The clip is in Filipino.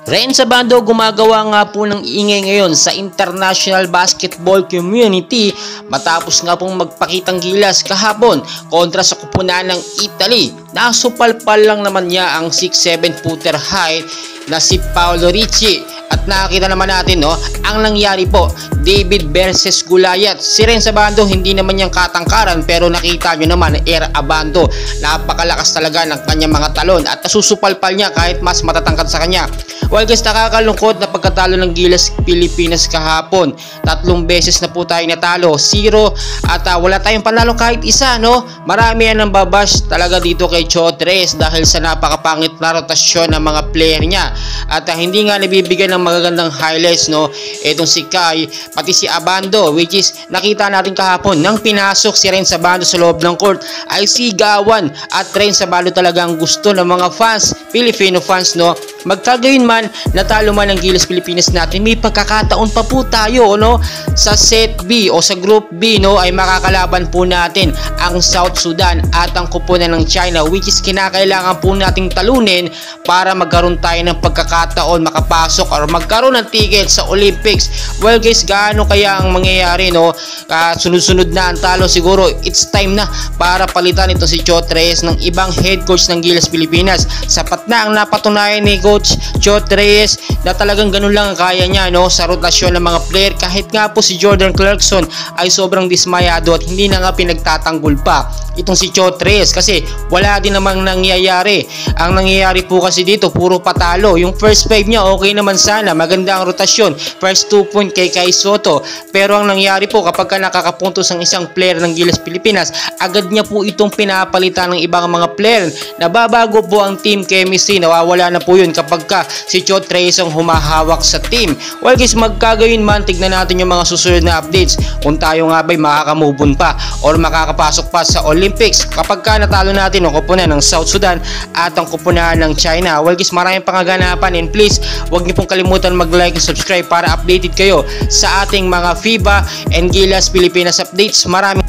Renz Abando gumagawa nga po ng ingay ngayon sa international basketball community matapos nga pong magpakitang gilas kahapon kontra sa kupunan ng Italy. Nasupalpal lang naman niya ang 6'7" footer height na si Paolo Ricci. At nakita naman natin ang nangyari po, David versus Goliath. Si Renz Abando hindi naman niyang katangkaran, pero nakita nyo naman Air Abando, napakalakas talaga ng kanyang mga talon at nasusupalpal niya kahit mas matatangkad sa kanya. Well guys, nakakalungkot na pagkatalo ng Gilas Pilipinas kahapon. 3 beses na po tayo natalo, 0 at wala tayong panalo kahit isa, Marami yan ang babash talaga dito kay Chotres dahil sa napakapangit na rotasyon ng mga player niya. At hindi nga nabibigyan ng magagandang highlights, Etong si Kai, pati si Abando, which is nakita natin kahapon nang pinasok si Renz Abando sa loob ng court ay sigawan. At Renz Abando talaga ang gusto ng mga fans, Filipino fans, Magkagayon man, natalo man ang Gilas Pilipinas natin, may pagkakataon pa po tayo, sa set B o sa group B, ay makakalaban po natin ang South Sudan at ang kupunan ng China, which is kinakailangan po nating talunin para magkaroon tayo ng pagkakataon makapasok or magkaroon ng ticket sa Olympics. Well guys, gaano kaya ang mangyayari, sunod-sunod na ang talo, siguro it's time na para palitan ito si Chotres ng ibang head coach ng Gilas Pilipinas. Sapat na ang napatunayan ni Coach Chotres na talagang ganun lang ang kaya niya, sa rotasyon ng mga player. Kahit nga po si Jordan Clarkson ay sobrang dismayado at hindi na nga pinagtatanggol pa itong si Chotres kasi wala din namang nangyayari. Ang nangyayari po kasi dito puro patalo. Yung first 5 niya okay naman sana, maganda ang rotasyon, first 2 point kay Kai Soto, pero ang nangyari po kapag ka nakakapuntos ang isang player ng Gilas Pilipinas, agad niya po itong pinapalitan ng ibang mga player. Nababago po ang team chemistry, nawawala na po yun kapag ka si Chotres ang humahawak sa team. Well guys, magkagayon man, tignan natin yung mga susunod na updates kung tayo nga ba'y makakamove on pa or makakapasok pa sa Olympics kapag ka natalo natin ang kupunan ng South Sudan at ang kupunan ng China. Well guys, maraming pangaganapan, and please huwag niyo pong kalimutan mag-like and subscribe para updated kayo sa ating mga FIBA and Gilas Pilipinas updates. Maraming